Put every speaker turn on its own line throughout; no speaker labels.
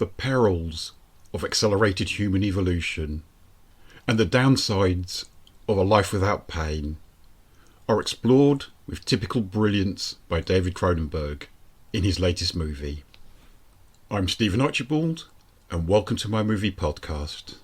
the perils of accelerated human evolution and the downsides of a life without pain are explored with typical brilliance by David Cronenberg in his latest movie. I'm Stephen Archibald, and welcome to my movie podcast.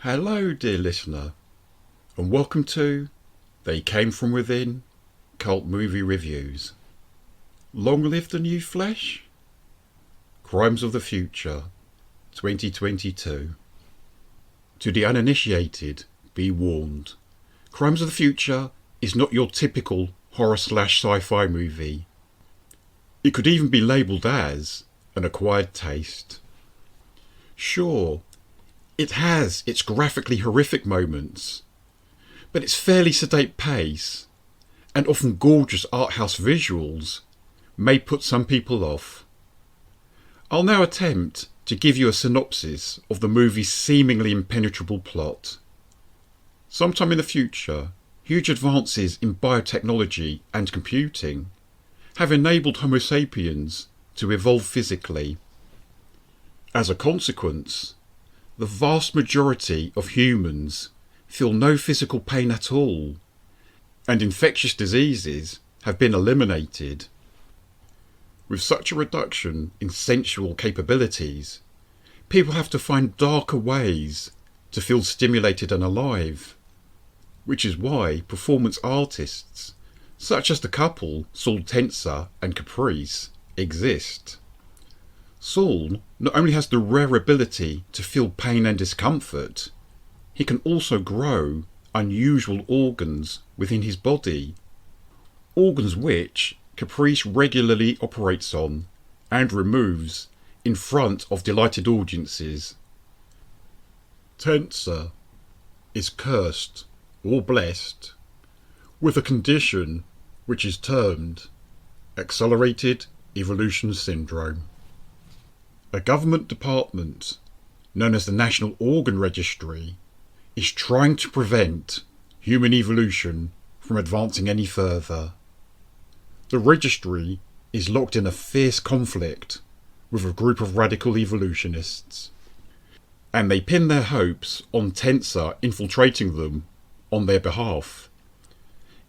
Hello dear listener, and welcome to They Came From Within Cult Movie Reviews. Long live the new flesh? Crimes of the Future, 2022. To the uninitiated, be warned. Crimes of the Future is not your typical horror/sci-fi movie. It could even be labelled as an acquired taste. Sure, it has its graphically horrific moments, but its fairly sedate pace and often gorgeous art house visuals may put some people off. I'll now attempt to give you a synopsis of the movie's seemingly impenetrable plot. Sometime in the future, huge advances in biotechnology and computing have enabled Homo sapiens to evolve physically. As a consequence, the vast majority of humans feel no physical pain at all, and infectious diseases have been eliminated. With such a reduction in sensual capabilities, people have to find darker ways to feel stimulated and alive, which is why performance artists, such as the couple Saul Tenser and Caprice, exist. Saul not only has the rare ability to feel pain and discomfort, he can also grow unusual organs within his body. Organs which Caprice regularly operates on and removes in front of delighted audiences. Tenser is cursed or blessed with a condition which is termed Accelerated Evolution Syndrome. A government department, known as the National Organ Registry, is trying to prevent human evolution from advancing any further. The registry is locked in a fierce conflict with a group of radical evolutionists, and they pin their hopes on Tenser infiltrating them on their behalf.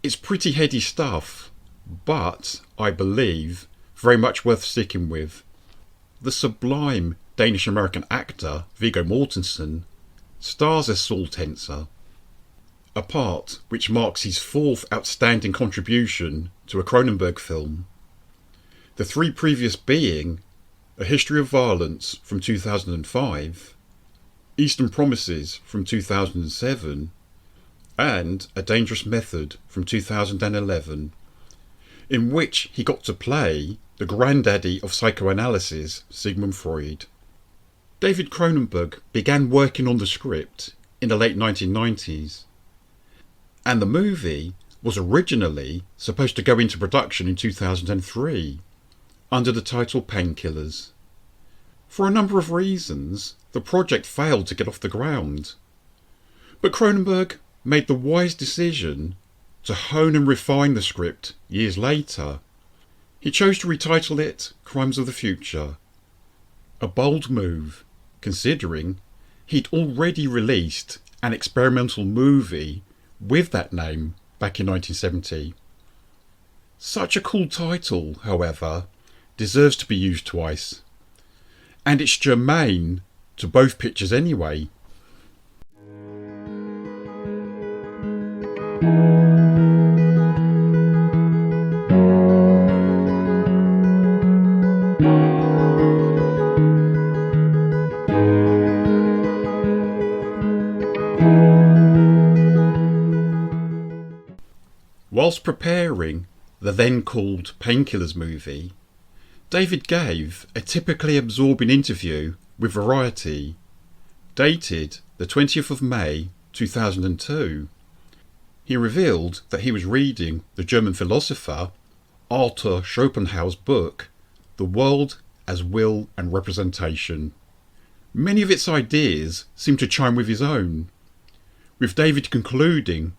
It's pretty heady stuff, but, I believe, very much worth sticking with. The sublime Danish-American actor Viggo Mortensen stars as Saul Tenser, a part which marks his fourth outstanding contribution to a Cronenberg film, the three previous being A History of Violence from 2005, Eastern Promises from 2007, and A Dangerous Method from 2011, in which he got to play the granddaddy of psychoanalysis, Sigmund Freud. David Cronenberg began working on the script in the late 1990s, and the movie was originally supposed to go into production in 2003 under the title Painkillers. For a number of reasons, the project failed to get off the ground, but Cronenberg made the wise decision to hone and refine the script years later. He chose to retitle it Crimes of the Future, a bold move considering he'd already released an experimental movie with that name back in 1970. Such a cool title, however, deserves to be used twice, and it's germane to both pictures anyway. Whilst preparing the then called Painkillers movie, David gave a typically absorbing interview with Variety, dated the 20th of May 2002. He revealed that he was reading the German philosopher Arthur Schopenhauer's book, The World as Will and Representation. Many of its ideas seem to chime with his own, with David concluding,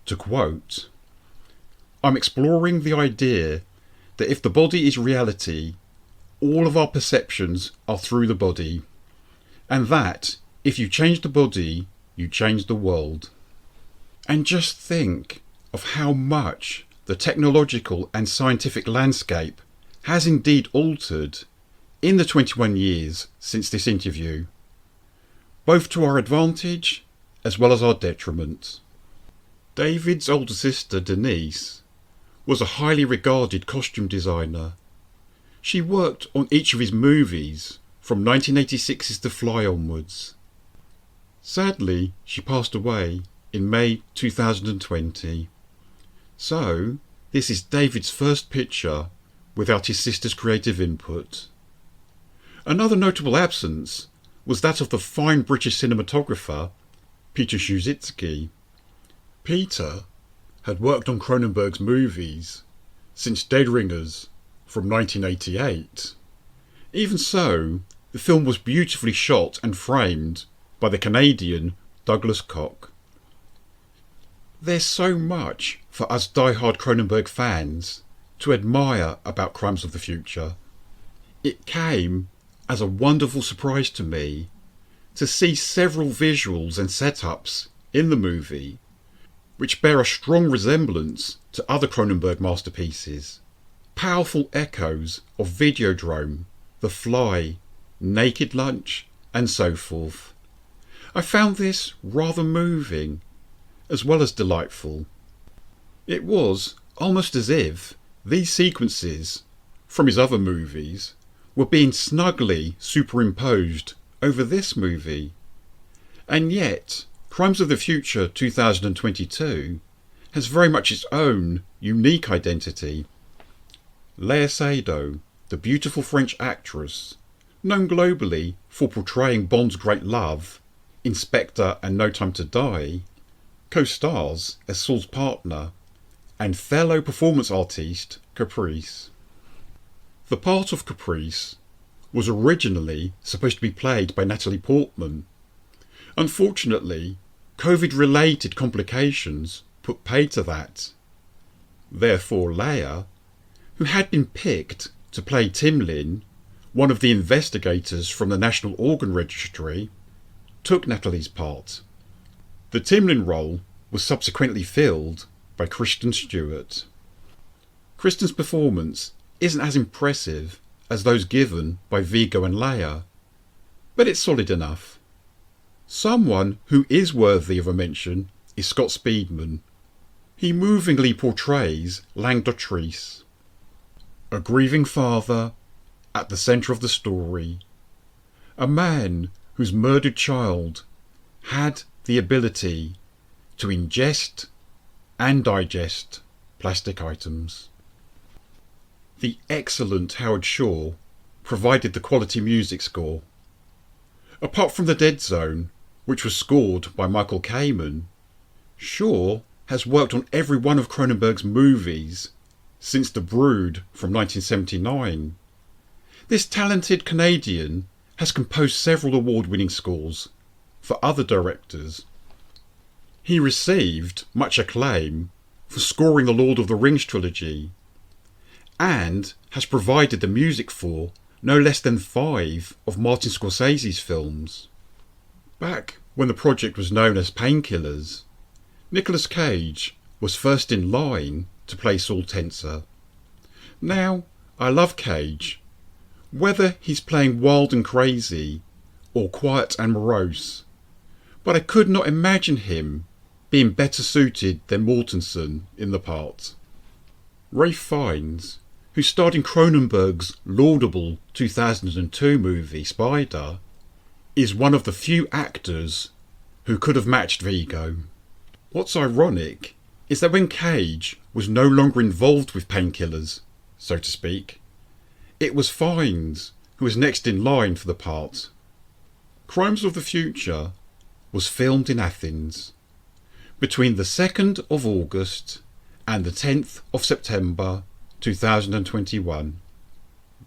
to quote, "I'm exploring the idea that if the body is reality, all of our perceptions are through the body, and that if you change the body, you change the world." And just think of how much the technological and scientific landscape has indeed altered in the 21 years since this interview, both to our advantage as well as our detriment. David's older sister Denise was a highly regarded costume designer. She worked on each of his movies from 1986's The Fly onwards. Sadly, she passed away in May 2020. So, this is David's first picture without his sister's creative input. Another notable absence was that of the fine British cinematographer Peter Szucicki. Peter had worked on Cronenberg's movies since Dead Ringers from 1988. Even so, the film was beautifully shot and framed by the Canadian Douglas Koch. There's so much for us die-hard Cronenberg fans to admire about Crimes of the Future. It came as a wonderful surprise to me to see several visuals and setups in the movie which bear a strong resemblance to other Cronenberg masterpieces. Powerful echoes of Videodrome, The Fly, Naked Lunch, and so forth. I found this rather moving, as well as delightful. It was almost as if these sequences from his other movies were being snugly superimposed over this movie. And yet, Crimes of the Future 2022 has very much its own unique identity. Léa Seydoux, the beautiful French actress, known globally for portraying Bond's great love, Inspector and No Time to Die, co-stars as Saul's partner and fellow performance artiste Caprice. The part of Caprice was originally supposed to be played by Natalie Portman. Unfortunately, COVID-related complications put pay to that. Therefore, Léa, who had been picked to play Timlin, one of the investigators from the National Organ Registry, took Natalie's part. The Timlin role was subsequently filled by Kristen Stewart. Kristen's performance isn't as impressive as those given by Viggo and Léa, but it's solid enough. Someone who is worthy of a mention is Scott Speedman. He movingly portrays Lang Dotrice, a grieving father at the centre of the story, a man whose murdered child had the ability to ingest and digest plastic items. The excellent Howard Shore provided the quality music score. Apart from The Dead Zone, which was scored by Michael Kamen, Shore has worked on every one of Cronenberg's movies since The Brood from 1979. This talented Canadian has composed several award-winning scores for other directors. He received much acclaim for scoring the Lord of the Rings trilogy, and has provided the music for no less than 5 of Martin Scorsese's films. Back when the project was known as Painkillers, Nicolas Cage was first in line to play Saul Tenser. Now, I love Cage. Whether he's playing wild and crazy or quiet and morose, but I could not imagine him being better suited than Mortensen in the part. Ralph Fiennes, who starred in Cronenberg's laudable 2002 movie Spider, is one of the few actors who could have matched Viggo. What's ironic is that when Cage was no longer involved with Painkillers, so to speak, It was Fiennes who was next in line for the part. Crimes of the Future was filmed in Athens between the 2nd of August and the 10th of September 2021.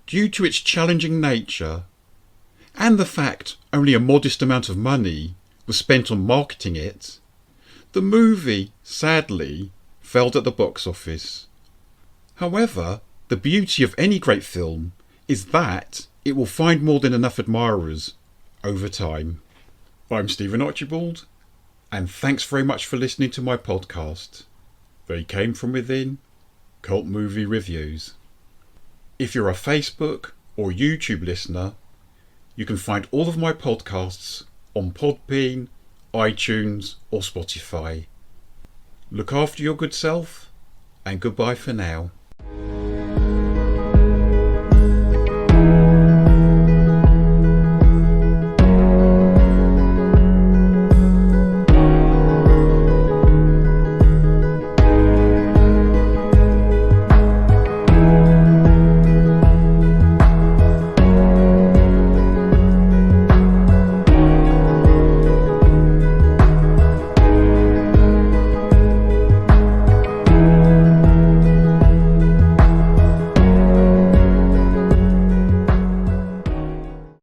Due to its challenging nature and the fact only a modest amount of money was spent on marketing it, the movie sadly failed at the box office. However, the beauty of any great film is that it will find more than enough admirers over time. I'm Stephen Archibald, and thanks very much for listening to my podcast, They Came From Within, Cult Movie Reviews. If you're a Facebook or YouTube listener, you can find all of my podcasts on Podbean, iTunes or Spotify. Look after your good self, and goodbye for now.